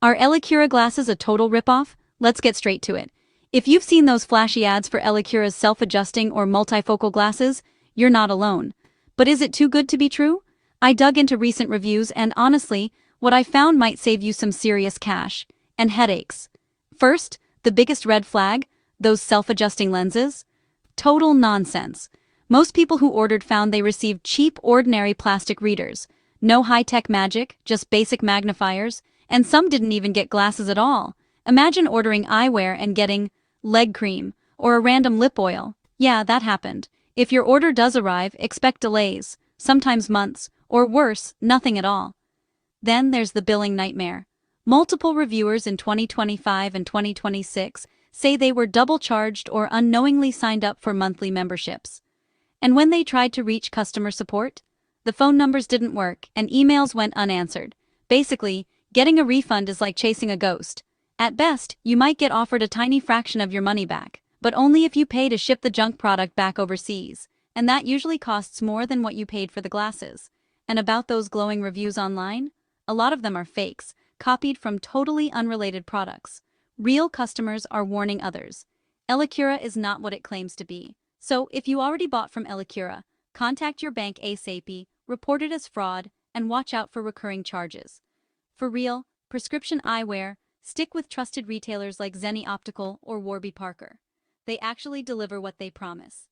Are Elycura glasses a total ripoff? Let's get straight to it. If you've seen those flashy ads for Elycura's self-adjusting or multifocal glasses, you're not alone. But is it too good to be true? I dug into recent reviews and honestly, what I found might save you some serious cash and headaches. First, the biggest red flag, those self-adjusting lenses? Total nonsense. Most people who ordered found they received cheap, ordinary plastic readers. No high-tech magic, just basic magnifiers, and some didn't even get glasses at all. Imagine ordering eyewear and getting leg cream or a random lip oil. Yeah, that happened. If your order does arrive, expect delays, sometimes months, or worse, nothing at all. Then there's the billing nightmare. Multiple reviewers in 2025 and 2026 say they were double charged or unknowingly signed up for monthly memberships. And when they tried to reach customer support, the phone numbers didn't work and emails went unanswered. Basically, getting a refund is like chasing a ghost. At best, you might get offered a tiny fraction of your money back, but only if you pay to ship the junk product back overseas, and that usually costs more than what you paid for the glasses. And about those glowing reviews online? A lot of them are fakes, copied from totally unrelated products. Real customers are warning others. Elycura is not what it claims to be. So, if you already bought from Elycura, contact your bank ASAP, report it as fraud, and watch out for recurring charges. For real, prescription eyewear, stick with trusted retailers like Zenni Optical or Warby Parker. They actually deliver what they promise.